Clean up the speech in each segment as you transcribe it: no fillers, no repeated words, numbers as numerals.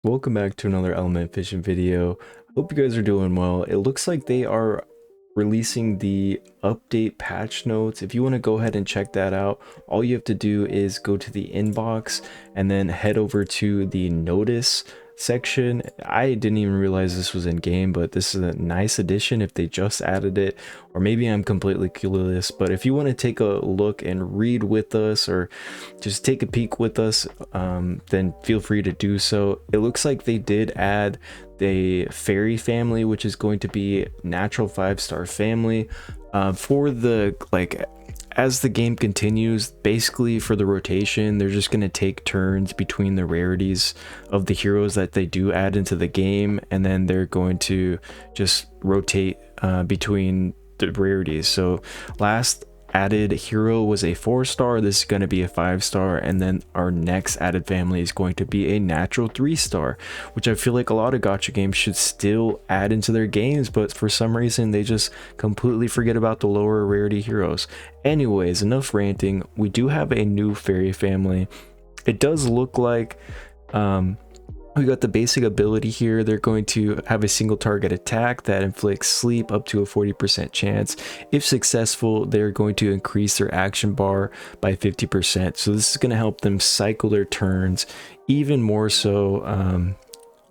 Welcome back to another Element Fission video. Hope you guys are doing well. It looks like they are releasing the update patch notes. If you want to go ahead and check that out, all you have to do is go to the inbox and then head over to the notice section. I didn't even realize this was in game, but this is a nice addition if they just added it, or maybe I'm completely clueless. But if you want to take a look and read with us, or just take a peek with us, then feel free to do so. It looks like they did add the fairy family, which is going to be natural 5-star family for the as the game continues. Basically for the rotation, they're just going to take turns between the rarities of the heroes that they do add into the game, and then they're going to just rotate between the rarities. So last added hero was a 4-star, this is going to be a 5-star, and then our next added family is going to be a natural 3-star, which I feel like a lot of gacha games should still add into their games, but for some reason they just completely forget about the lower rarity heroes. Anyways, enough ranting. We do have a new fairy family. It does look like we got the basic ability here. They're going to have a single target attack that inflicts sleep up to a 40% chance. If successful, they're going to increase their action bar by 50%. So this is going to help them cycle their turns even more so.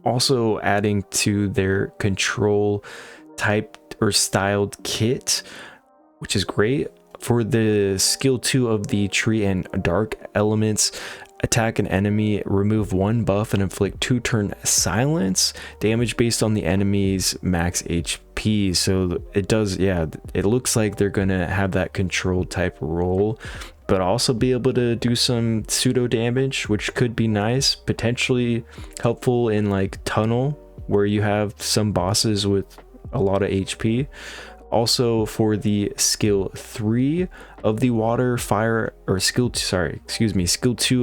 Also adding to their control type or styled kit, which is great. For the skill 2 of the tree and dark elements, attack an enemy, remove 1 buff, and inflict 2 turn silence damage based on the enemy's max HP. So it does, yeah, it looks like they're gonna have that control type role, but also be able to do some pseudo damage, which could be nice, potentially helpful in like tunnel, where you have some bosses with a lot of HP. Also for the skill 3 of the water, fire, or skill 2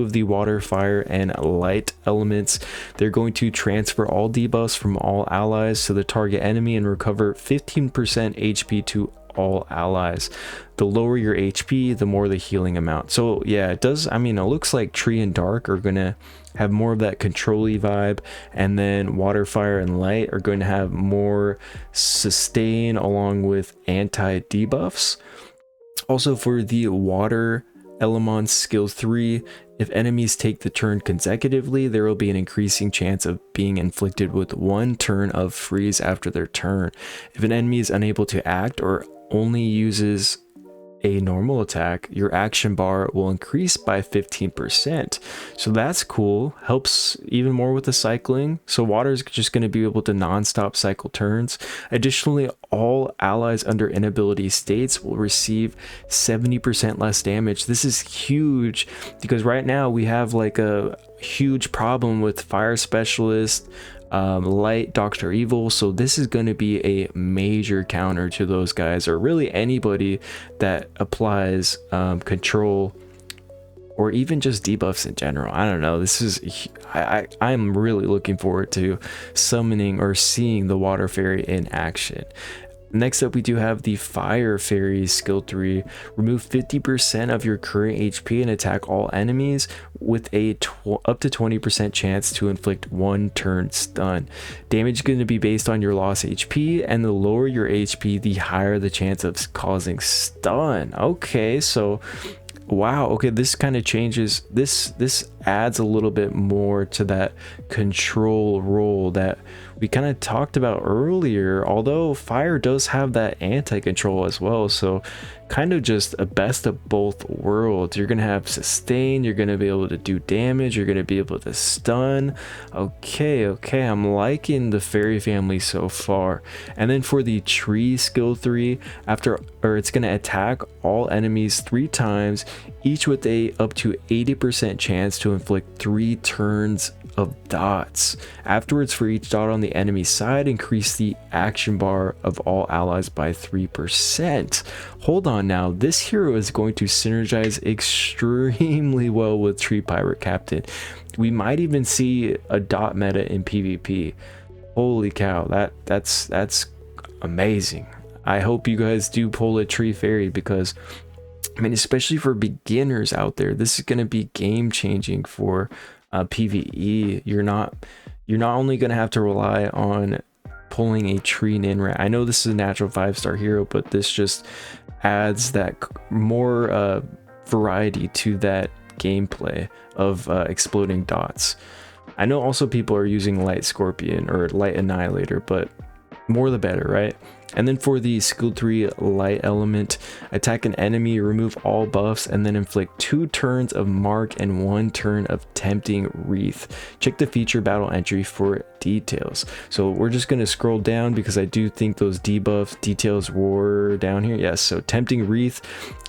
of the water, fire, and light elements, they're going to transfer all debuffs from all allies to the target enemy and recover 15% HP to all allies. The lower your HP, the more the healing amount. So yeah, it does, I mean, it looks like tree and dark are gonna have more of that control-y vibe, and then water, fire, and light are going to have more sustain along with anti debuffs. Also for the water element skill 3, if enemies take the turn consecutively, there will be an increasing chance of being inflicted with 1 turn of freeze after their turn. If an enemy is unable to act or only uses a normal attack, your action bar will increase by 15%. So that's cool, helps even more with the cycling. So water is just going to be able to non-stop cycle turns. Additionally, all allies under inability states will receive 70% less damage. This is huge because right now we have like a huge problem with fire specialist, light, Dr. Evil. So this is going to be a major counter to those guys, or really anybody that applies control or even just debuffs in general. I don't know, this is I'm really looking forward to summoning or seeing the water fairy in action. Next up, we do have the Fire Fairy skill 3. Remove 50% of your current HP and attack all enemies with a up to 20% chance to inflict 1 turn stun. Damage is going to be based on your lost HP, and the lower your HP, the higher the chance of causing stun. Okay, so wow, okay, this kind of changes, this adds a little bit more to that control role that we kind of talked about earlier, although fire does have that anti-control as well. So kind of just a best of both worlds. You're gonna have sustain, you're gonna be able to do damage, you're gonna be able to stun. Okay, I'm liking the fairy family so far. And then for the tree skill 3, it's gonna attack all enemies 3 times, each with a up to 80% chance to inflict 3 turns of dots. Afterwards, for each dot on the enemy side, increase the action bar of all allies by 3%. Hold on now, this hero is going to synergize extremely well with Tree Pirate Captain. We might even see a dot meta in PvP. Holy cow, that's amazing. I hope you guys do pull a Tree Fairy, because I mean, especially for beginners out there, this is going to be game changing for PvE. you're not only going to have to rely on pulling a tree ninrat. I know this is a natural 5-star hero, but this just adds that more variety to that gameplay of exploding dots. I know also people are using light scorpion or light annihilator, but more the better, right? And then for the skill 3 light element, attack an enemy, remove all buffs, and then inflict 2 turns of mark and 1 turn of tempting wreath. Check the feature battle entry for details. So we're just going to scroll down because I do think those debuff details were down here. Yes, so tempting wreath,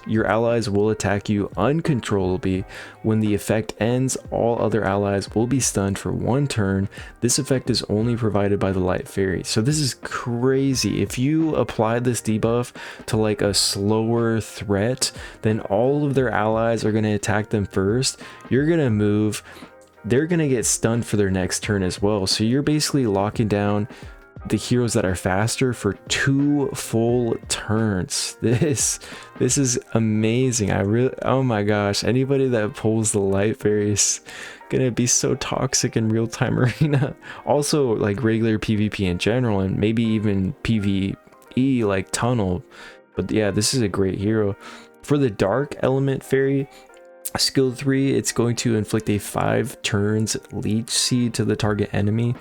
your allies will attack you uncontrollably. When the effect ends, all other allies will be stunned for 1 turn. This effect is only provided by the light fairy. So this is crazy. If you apply this debuff to like a slower threat, then all of their allies are going to attack them first. You're going to move, they're going to get stunned for their next turn as well. So you're basically locking down the heroes that are faster for 2 full turns. This is amazing. Oh my gosh, anybody that pulls the light fairies gonna be so toxic in real-time arena. Also like regular PvP in general, and maybe even PvE like tunnel. But yeah, this is a great hero. For the dark element fairy, skill 3, it's going to inflict a 5 turns leech seed to the target enemy.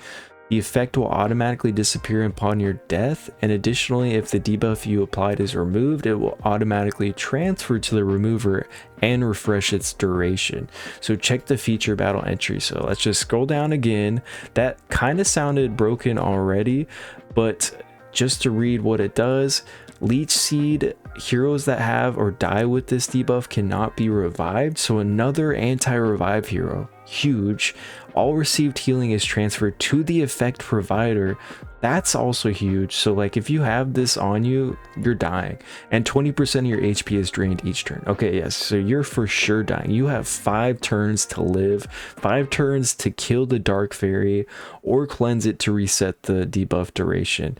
The effect will automatically disappear upon your death, and additionally, if the debuff you applied is removed, it will automatically transfer to the remover and refresh its duration. So check the feature battle entry. So let's just scroll down again. That kind of sounded broken already, but just to read what it does, leech seed, heroes that have or die with this debuff cannot be revived. So another anti-revive hero, huge. All received healing is transferred to the effect provider. That's also huge. So like if you have this on you, you're dying, and 20% of your HP is drained each turn. Okay, yes, so you're for sure dying. You have 5 turns to live, 5 turns to kill the dark fairy or cleanse it to reset the debuff duration.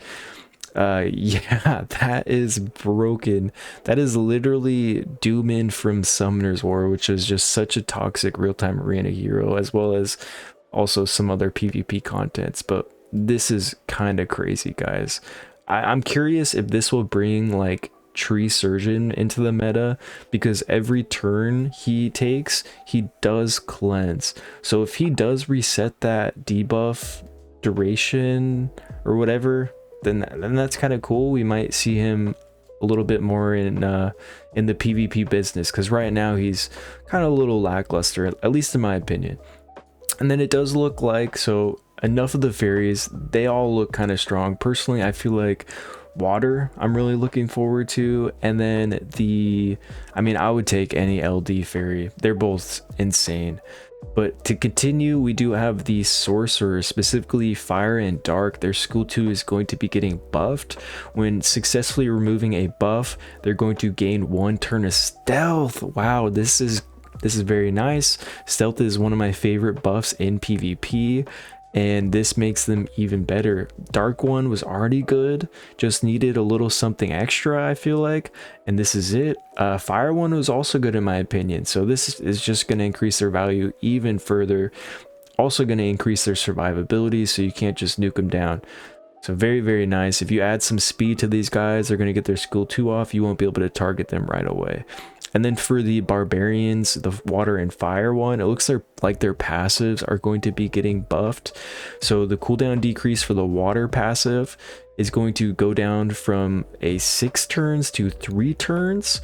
Yeah, that is broken. That is literally Doomin from Summoner's War, which is just such a toxic real-time arena hero, as well as also some other PvP contents. But this is kind of crazy, guys. I'm curious if this will bring like Tree Surgeon into the meta, because every turn he takes, he does cleanse. So if he does reset that debuff duration or whatever, then that's kind of cool. We might see him a little bit more in the PvP business, because right now he's kind of a little lackluster, at least in my opinion. And then it does look like, so enough of the fairies, they all look kind of strong. Personally, I feel like water I'm really looking forward to, and then I would take any LD fairy. They're both insane. But to continue, we do have the sorcerers, specifically fire and dark. Their skill 2 is going to be getting buffed. When successfully removing a buff, they're going to gain 1 turn of stealth. Wow, this is very nice. Stealth is one of my favorite buffs in PvP, and this makes them even better. Dark one was already good, just needed a little something extra, I feel like, and this is it. Fire one was also good in my opinion, so this is just going to increase their value even further. Also going to increase their survivability, so you can't just nuke them down. So very, very nice. If you add some speed to these guys, they're going to get their skill 2 off. You won't be able to target them right away. And then for the barbarians, the water and fire one, it looks like their passives are going to be getting buffed. So the cooldown decrease for the water passive is going to go down from a 6 turns to 3 turns.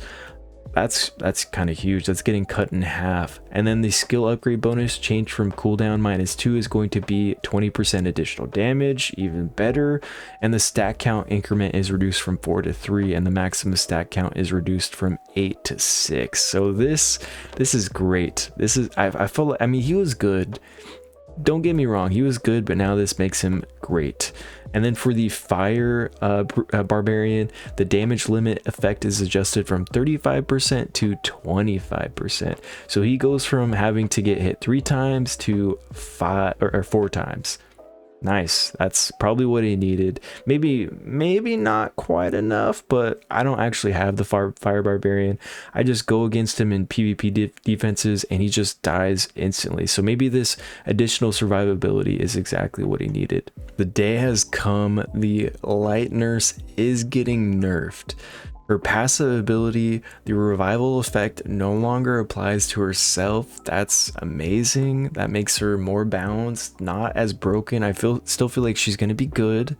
That's kind of huge. That's getting cut in half. And then the skill upgrade bonus change from cooldown -2 is going to be 20% additional damage, even better. And the stat count increment is reduced from 4 to 3, and the maximum stat count is reduced from 8 to 6. So this is great. I felt like, I mean, he was good. Don't get me wrong, he was good, but now this makes him great. And then for the fire barbarian, the damage limit effect is adjusted from 35% to 25%. So he goes from having to get hit 3 times to 5 or 4 times. Nice. That's probably what he needed. Maybe not quite enough, but I don't actually have the fire barbarian. I just go against him in PvP defenses and he just dies instantly. So maybe this additional survivability is exactly what he needed. The day has come. The light nurse is getting nerfed. Her passive ability, the revival effect, no longer applies to herself. That's amazing. That makes her more balanced, not as broken. Still feel like she's going to be good.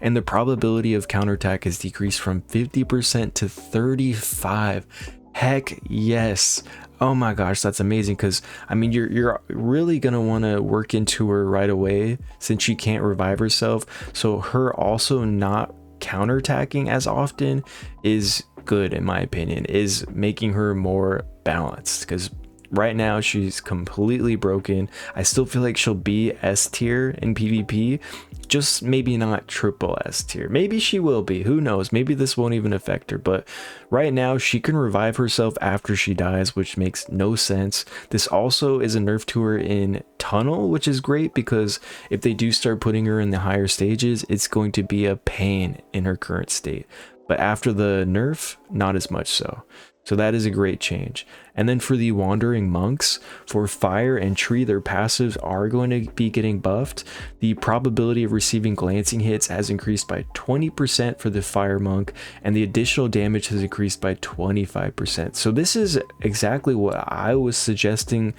And the probability of counterattack is decreased from 50% to 35. Heck yes. Oh my gosh, that's amazing, because I mean you're really gonna want to work into her right away since she can't revive herself. So her also not counterattacking as often is good, in my opinion, is making her more balanced, because right now she's completely broken. I still feel like she'll be S tier in PvP, just maybe not triple S tier. Maybe she will be, who knows, maybe this won't even affect her, but right now she can revive herself after she dies, which makes no sense. This also is a nerf to her in tunnel, which is great, because if they do start putting her in the higher stages, it's going to be a pain in her current state. But after the nerf, not as much so. So that is a great change. And then for the Wandering Monks, for Fire and Tree, their passives are going to be getting buffed. The probability of receiving glancing hits has increased by 20% for the Fire Monk, and the additional damage has increased by 25%. So this is exactly what I was suggesting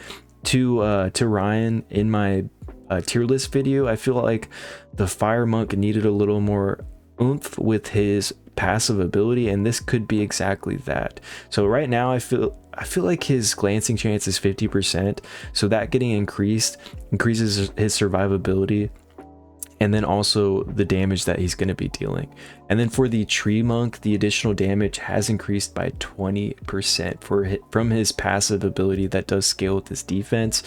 to Ryan in my tier list video. I feel like the Fire Monk needed a little more oomph with his passive ability, and this could be exactly that. So right now I feel like his glancing chance is 50%, so that getting increases his survivability, and then also the damage that he's going to be dealing. And then for the Tree Monk, the additional damage has increased by 20% from his passive ability that does scale with his defense.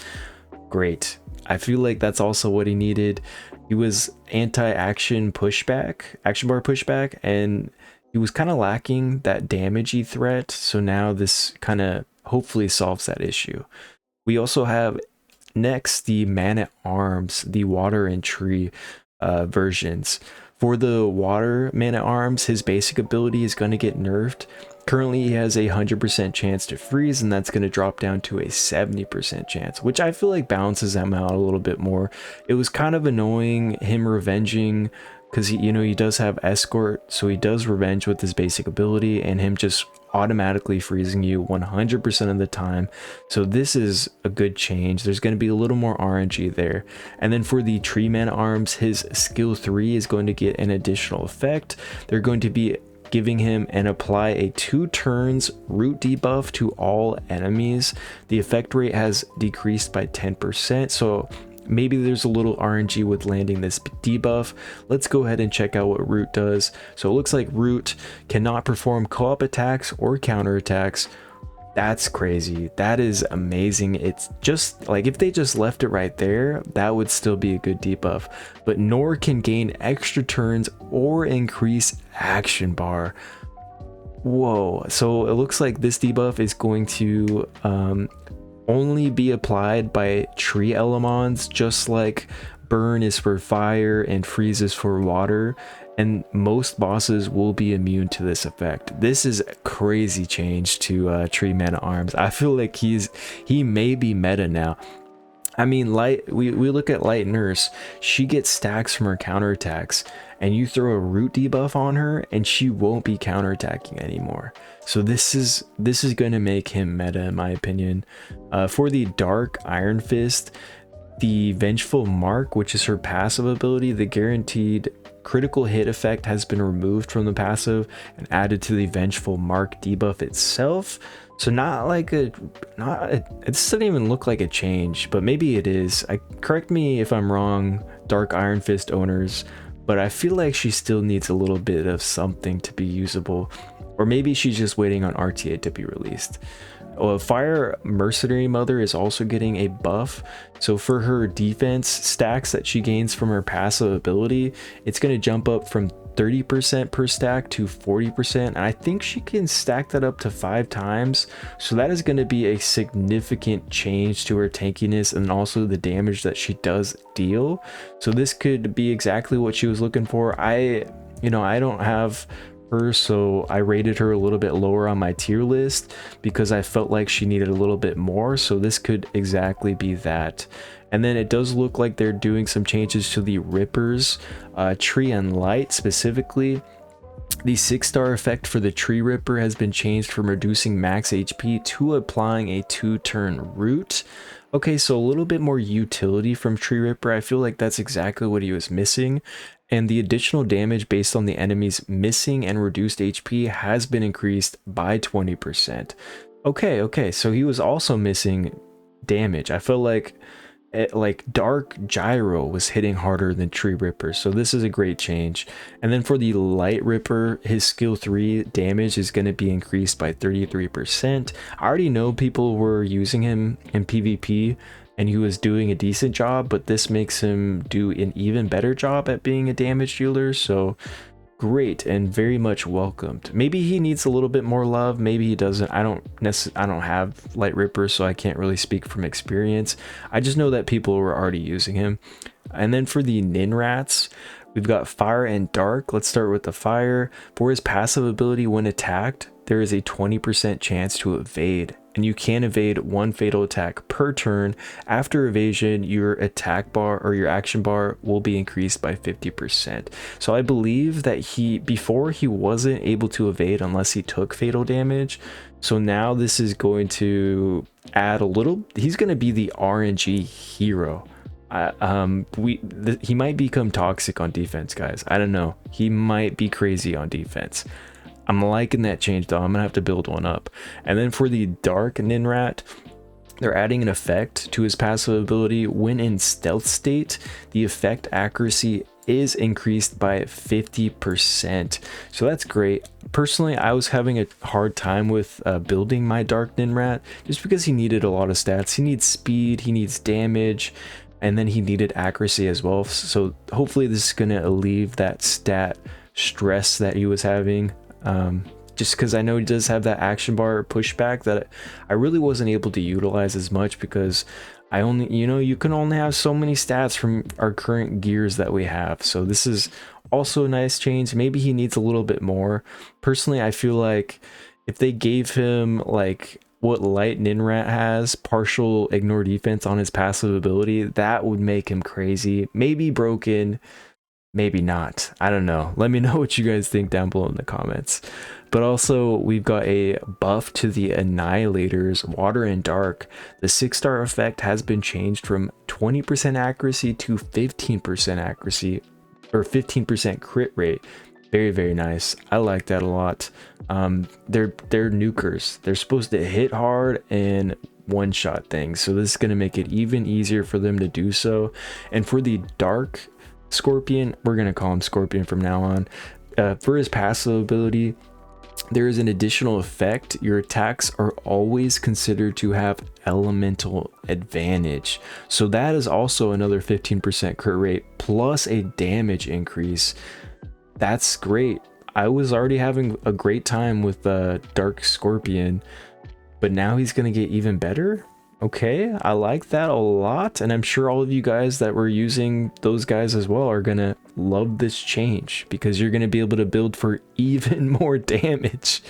Great. I feel like that's also what he needed. He was anti-action bar pushback, and he was kind of lacking that damagey threat. So now this kind of hopefully solves that issue. We also have next the Man-at-Arms, the Water and Tree versions. For the Water Man-at-Arms, his basic ability is going to get nerfed. Currently he has a 100% chance to freeze, and that's going to drop down to a 70% chance, which I feel like balances him out a little bit more. It was kind of annoying him revenging, because he does have escort, so he does revenge with his basic ability, and him just automatically freezing you 100% of the time. So this is a good change. There's going to be a little more RNG there. And then for the Tree Man-at-Arms, his skill 3 is going to get an additional effect. They're going to be giving him and apply a 2 turns root debuff to all enemies. The effect rate has decreased by 10%, so maybe there's a little RNG with landing this debuff. Let's go ahead and check out what root does. So it looks like root cannot perform co-op attacks or counter attacks. That's crazy. That is amazing. It's just like if they just left it right there, that would still be a good debuff. But nor can gain extra turns or increase action bar. Whoa. So it looks like this debuff is going to only be applied by tree elements, just like burn is for fire and freeze is for water, and most bosses will be immune to this effect. This is a crazy change to Tree Man-at-Arms. I feel like he may be meta now. I mean, we look at Light Nurse. She gets stacks from her counterattacks, and you throw a root debuff on her and she won't be counterattacking anymore. So this is going to make him meta, in my opinion. For the Dark Iron Fist, the Vengeful Mark, which is her passive ability, the guaranteed critical hit effect has been removed from the passive and added to the Vengeful Mark debuff itself. So it doesn't even look like a change, but maybe it is. Correct me if I'm wrong, Dark Iron Fist owners, but I feel like she still needs a little bit of something to be usable, or maybe she's just waiting on RTA to be released. Fire Mercenary Mother is also getting a buff. So for her defense stacks that she gains from her passive ability, it's going to jump up from 30% per stack to 40%, and I think she can stack that up to 5 times. So that is going to be a significant change to her tankiness and also the damage that she does deal. So this could be exactly what she was looking for. I don't have her, so I rated her a little bit lower on my tier list because I felt like she needed a little bit more. So this could exactly be that. And then it does look like they're doing some changes to the Rippers, Tree and Light specifically. The 6-star effect for the Tree Ripper has been changed from reducing max HP to applying a 2-turn root. Okay, so a little bit more utility from Tree Ripper. I feel like that's exactly what he was missing. And the additional damage based on the enemy's missing and reduced HP has been increased by 20%. Okay, so he was also missing damage. I feel like Dark Gyro was hitting harder than Tree Ripper, so this is a great change. And then for the Light Ripper, his skill 3 damage is going to be increased by 33%. I already know people were using him in PvP and he was doing a decent job, but this makes him do an even better job at being a damage dealer, so great and very much welcomed. Maybe he needs a little bit more love, maybe he doesn't. I don't have Light Ripper, so I can't really speak from experience. I just know that people were already using him. And then for the Nin Rats, we've got Fire and Dark. Let's start with the Fire. For his passive ability, when attacked, there is a 20% chance to evade, and you can evade 1 fatal attack per turn. After evasion, your attack bar or your action bar will be increased by 50%. So I believe that before he wasn't able to evade unless he took fatal damage. So now this is going to add a little, he's going to be the RNG hero. He might become toxic on defense, guys. I don't know. He might be crazy on defense. I'm liking that change though. I'm gonna have to build one up. And then for the Dark Ninrat, they're adding an effect to his passive ability. When in stealth state, the effect accuracy is increased by 50%. So that's great. Personally, I was having a hard time with building my Dark Ninrat just because he needed a lot of stats. He needs speed, he needs damage, and then he needed accuracy as well. So hopefully this is gonna alleviate that stat stress that he was having. Just because I know he does have that action bar pushback that I really wasn't able to utilize as much because I only, you can only have so many stats from our current gears that we have. So this is also a nice change. Maybe he needs a little bit more. Personally, I feel like if they gave him like what Light Ninrat has, partial ignore defense on his passive ability, that would make him crazy. Maybe broken, maybe not. I don't know. Let me know what you guys think down below in the comments. But also, we've got a buff to the Annihilators, Water and Dark. The 6-star effect has been changed from 20% accuracy to 15% accuracy, or 15% crit rate. Very, very nice. I like that a lot. They're nukers. They're supposed to hit hard and one-shot things. So this is going to make it even easier for them to do so. And for the Dark Scorpion, we're going to call him Scorpion from now on. For his passive ability, there is an additional effect. Your attacks are always considered to have elemental advantage. So that is also another 15% crit rate plus a damage increase. That's great. I was already having a great time with Dark Scorpion, but now he's going to get even better. Okay, I like that a lot, and I'm sure all of you guys that were using those guys as well are gonna love this change because you're gonna be able to build for even more damage.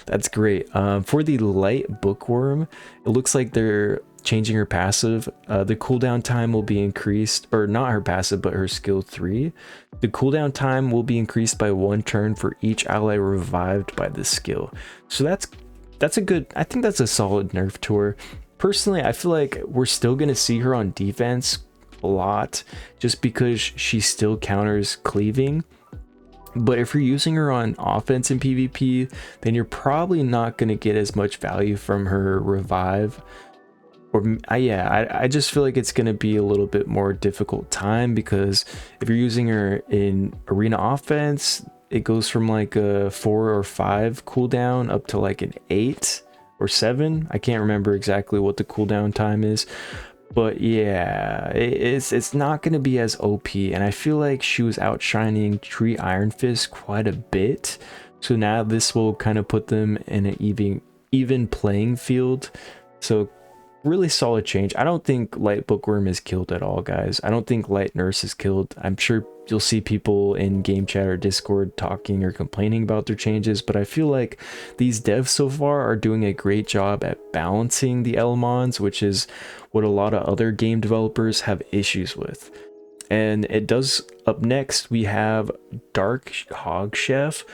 That's great. For the Light Bookworm, it looks like they're changing her passive. The cooldown time will be increased, or not her passive, but her skill 3. The cooldown time will be increased by 1 turn for each ally revived by the skill. So that's a good, I think that's a solid nerf to her. Personally, I feel like we're still going to see her on defense a lot just because she still counters cleaving. But if you're using her on offense in PvP, then you're probably not going to get as much value from her revive. Or yeah, I just feel like it's going to be a little bit more difficult time because if you're using her in arena offense, it goes from like a 4 or 5 cooldown up to like an 8. or 7. I can't remember exactly what the cooldown time is, but yeah, it's not going to be as OP, and I feel like she was outshining Tree Iron Fist quite a bit. So now this will kind of put them in an even playing field. So really solid change. I don't think Light Bookworm is killed at all, guys. I don't think Light Nurse is killed. I'm sure you'll see people in game chat or Discord talking or complaining about their changes, but I feel like these devs so far are doing a great job at balancing the Elemons, which is what a lot of other game developers have issues with. And it does. Up next, we have Dark Hog Chef.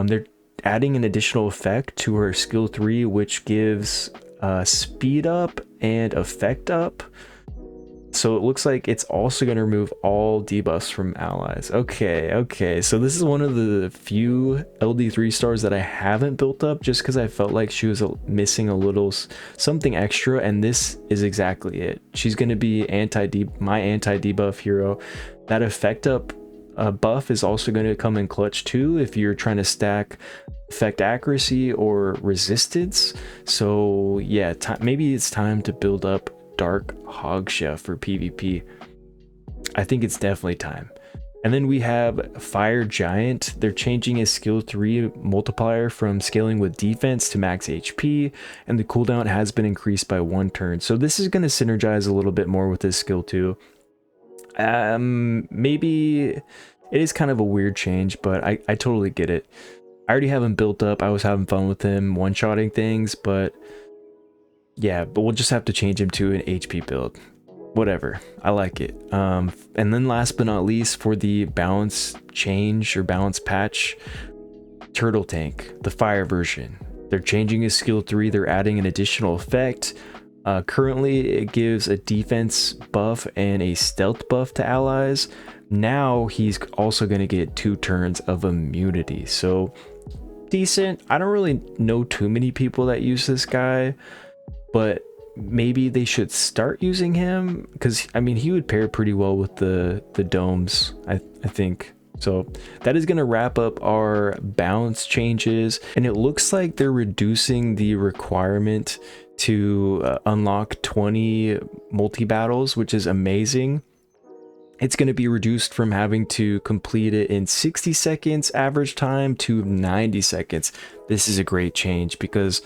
They're adding an additional effect to her skill 3, which gives speed up and effect up. So it looks like it's also going to remove all debuffs from allies. Okay, so this is one of the few LD3 stars that I haven't built up, just because I felt like she was missing a little something extra, and this is exactly it. She's going to be my anti-debuff hero. That effect up buff is also going to come in clutch too if you're trying to stack effect accuracy or resistance. So yeah, maybe it's time to build up Dark Hog Chef for PvP. I think it's definitely time. And then we have Fire Giant. They're changing his skill 3 multiplier from scaling with defense to max HP, and the cooldown has been increased by 1 turn. So this is going to synergize a little bit more with his skill 2. Maybe it is kind of a weird change, but I totally get it. I already have him built up. I was having fun with him one-shotting things, but yeah, but we'll just have to change him to an HP build. Whatever, I like it. And then last but not least, for the balance change or balance patch, Turtle Tank, the fire version. They're changing his skill 3. They're adding an additional effect. Currently it gives a defense buff and a stealth buff to allies. Now he's also going to get 2 turns of immunity, so decent. I don't really know too many people that use this guy, but maybe they should start using him, because I mean he would pair pretty well with the domes, I think. So that is going to wrap up our balance changes, and it looks like they're reducing the requirement to unlock 20 multi-battles, which is amazing. It's going to be reduced from having to complete it in 60 seconds average time to 90 seconds. This is a great change because,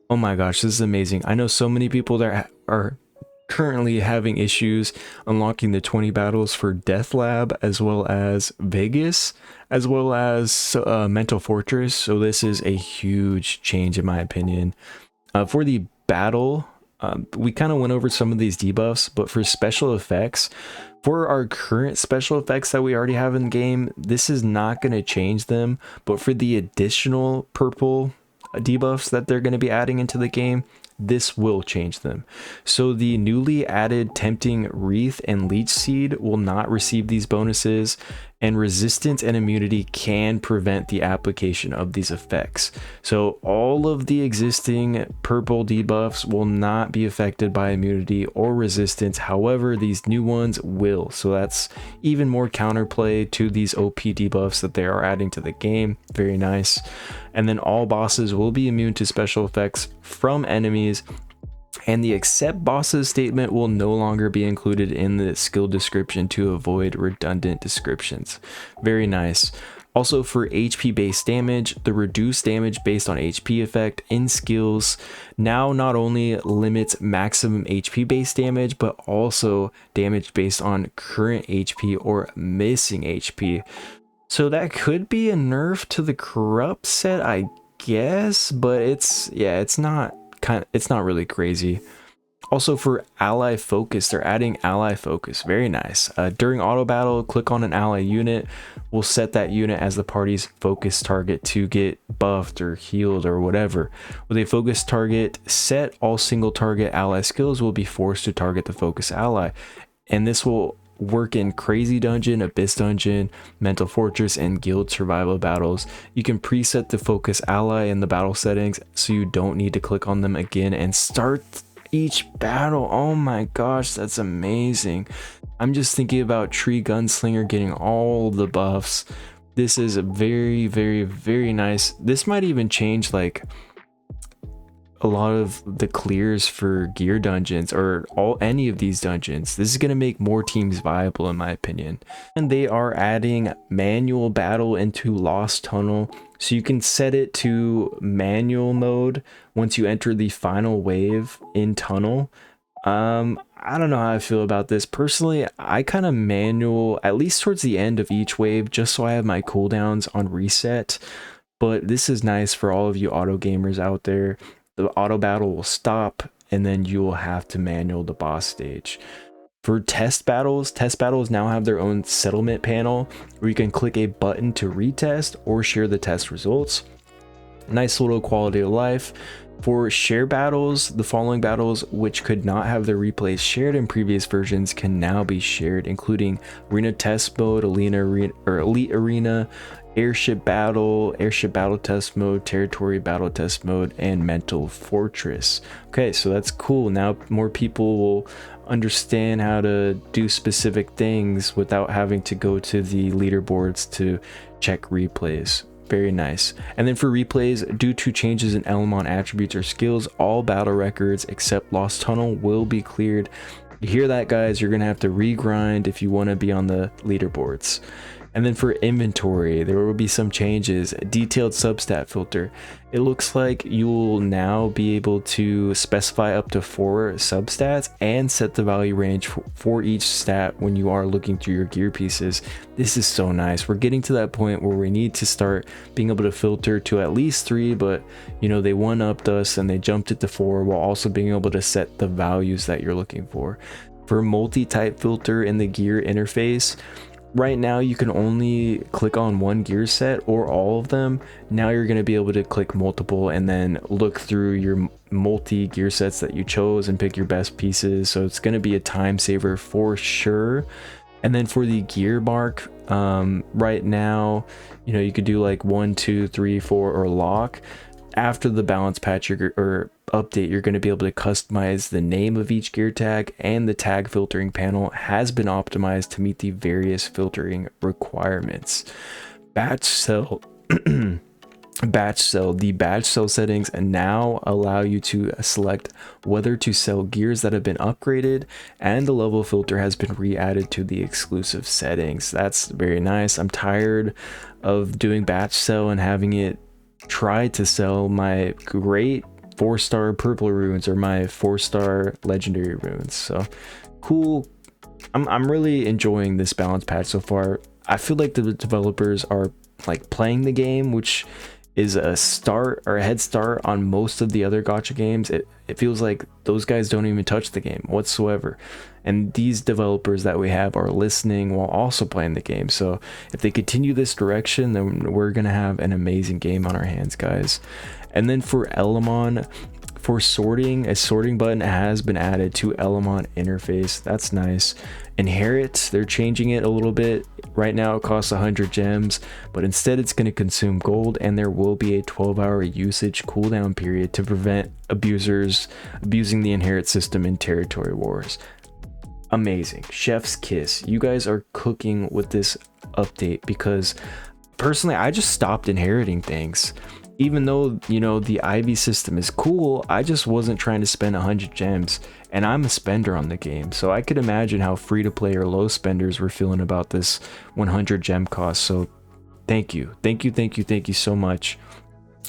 oh my gosh, this is amazing. I know so many people that are currently having issues unlocking the 20 battles for Death Lab, as well as Vegas, as well as Mental Fortress. So this is a huge change in my opinion. For the battle, we kind of went over some of these debuffs, but for special effects, for our current special effects that we already have in game, this is not going to change them. But for the additional purple debuffs that they're going to be adding into the game, this will change them. So the newly added Tempting Wreath and Leech Seed will not receive these bonuses, and resistance and immunity can prevent the application of these effects. So all of the existing purple debuffs will not be affected by immunity or resistance. However, these new ones will. So that's even more counterplay to these OP debuffs that they are adding to the game. Very nice. And then all bosses will be immune to special effects from enemies, and the accept bosses statement will no longer be included in the skill description to avoid redundant descriptions. Very nice. Also, for HP based damage, the reduced damage based on HP effect in skills now not only limits maximum HP based damage, but also damage based on current HP or missing HP. So that could be a nerf to the corrupt set, I guess, but it's not really crazy. Also, for ally focus, they're adding ally focus. Very nice. During auto battle, click on an ally unit. We'll set that unit as the party's focus target to get buffed or healed or whatever. With a focus target set, all single target ally skills will be forced to target the focus ally, and this will work in Crazy Dungeon, Abyss Dungeon, Mental Fortress, and Guild survival battles. You can preset the focus ally in the battle settings, so you don't need to click on them again and start each battle. Oh my gosh, that's amazing. I'm just thinking about Tree Gunslinger getting all the buffs. This is a very, very, very nice. This might even change like a lot of the clears for gear dungeons or any of these dungeons. This is going to make more teams viable in my opinion. And they are adding manual battle into Lost Tunnel, so you can set it to manual mode once you enter the final wave in tunnel. I don't know how I feel about this. Personally, I kind of manual at least towards the end of each wave just so I have my cooldowns on reset. But this is nice for all of you auto gamers out there. The auto battle will stop and then you will have to manual the boss stage. For test battles now have their own settlement panel where you can click a button to retest or share the test results. Nice little quality of life. For share battles, the following battles which could not have their replays shared in previous versions can now be shared, including Arena Test Mode, Elite Arena, Airship Battle Test Mode, Territory Battle Test Mode, and Mental Fortress. Okay, so that's cool. Now more people will understand how to do specific things without having to go to the leaderboards to check replays. Very nice. And then for replays, due to changes in Elamon attributes or skills, all battle records except Lost Tunnel will be cleared. You hear that, guys? You're gonna have to regrind if you want to be on the leaderboards. And then for inventory, there will be some changes. A detailed substat filter. It looks like you will now be able to specify up to 4 substats and set the value range for each stat when you are looking through your gear pieces. This is so nice. We're getting to that point where we need to start being able to filter to at least 3, but you know, they one-upped us and they jumped it to 4 while also being able to set the values that you're looking for. For multi-type filter in the gear interface, right now you can only click on one gear set or all of them. Now you're going to be able to click multiple and then look through your multi gear sets that you chose and pick your best pieces. So it's going to be a time saver for sure. And then for the gear mark, right now, you know, you could do like 1, 2, 3, 4 or lock. After the balance patch or update, you're going to be able to customize the name of each gear tag, and the tag filtering panel has been optimized to meet the various filtering requirements. Batch cell the batch cell settings now allow you to select whether to sell gears that have been upgraded, and the level filter has been re-added to the exclusive settings. That's very nice. I'm tired of doing batch sell and having it try to sell my great 4-star purple runes or my 4-star legendary runes. So cool. I'm really enjoying this balance patch so far. I feel like the developers are like playing the game, which is a start or a head start on most of the other gacha games. It feels like those guys don't even touch the game whatsoever, and these developers that we have are listening while also playing the game. So if they continue this direction, then we're gonna have an amazing game on our hands, guys. And then for Elamon, for sorting, a sorting button has been added to Elamon interface. That's nice. Inherit, they're changing it a little bit. Right now it costs 100 gems, but instead it's going to consume gold, and there will be a 12-hour usage cooldown period to prevent abusers abusing the inherit system in territory wars. Amazing. Chef's kiss. You guys are cooking with this update, because personally I just stopped inheriting things. Even though, you know, the IV system is cool, I just wasn't trying to spend 100 gems, and I'm a spender on the game, so I could imagine how free-to-play or low spenders were feeling about this 100 gem cost. So thank you so much.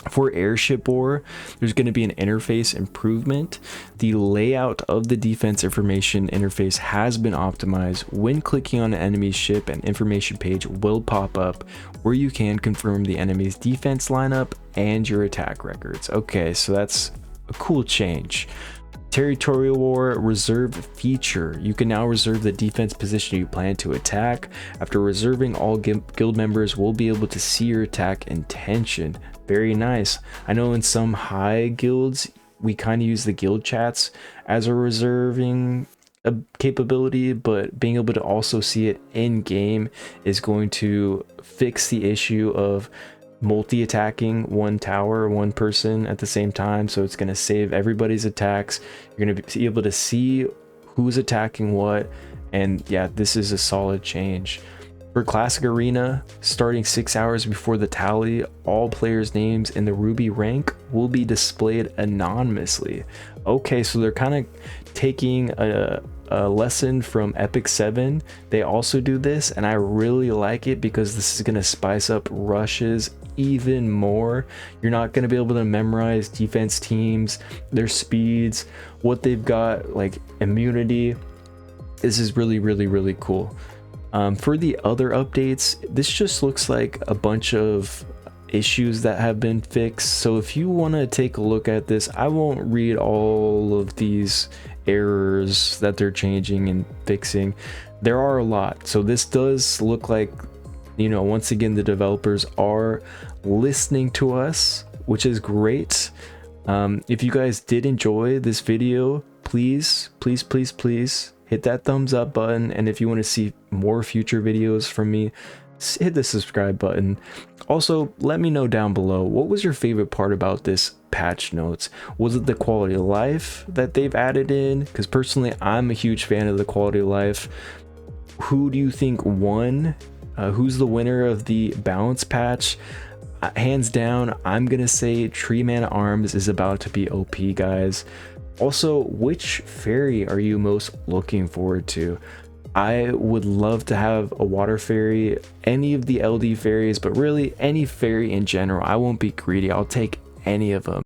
For Airship War, there's going to be an interface improvement. The layout of the defense information interface has been optimized. When clicking on an enemy's ship, an information page will pop up where you can confirm the enemy's defense lineup and your attack records. Okay, so that's a cool change. Territorial War Reserve feature. You can now reserve the defense position you plan to attack. After reserving, all guild members will be able to see your attack intention. Very nice. I know in some high guilds, we kind of use the guild chats as a reserving capability, but being able to also see it in game is going to fix the issue of multi-attacking one tower, one person at the same time. So it's going to save everybody's attacks. You're going to be able to see who's attacking what, and yeah, this is a solid change. For Classic Arena, starting 6 hours before the tally, all players' names in the Ruby rank will be displayed anonymously. Okay, so they're kind of taking a lesson from Epic 7. They also do this, and I really like it because this is going to spice up rushes even more. You're not going to be able to memorize defense teams, their speeds, what they've got, like immunity. This is really cool. For the other updates, this just looks like a bunch of issues that have been fixed. So if you want to take a look at this, I won't read all of these errors that they're changing and fixing. There are a lot. So this does look like, you know, once again, the developers are listening to us, which is great. If you guys did enjoy this video, please hit that thumbs up button, and if you want to see more future videos from me, hit the subscribe button. Also, let me know down below, what was your favorite part about this patch notes? Was it the quality of life that they've added in? Because personally, I'm a huge fan of the quality of life. Who do you think won? Who's the winner of the balance patch? Hands down, I'm gonna say Tree Man at Arms is about to be OP, guys. Also, which fairy are you most looking forward to? I would love to have a water fairy, any of the LD fairies, but really any fairy in general. I won't be greedy, I'll take any of them.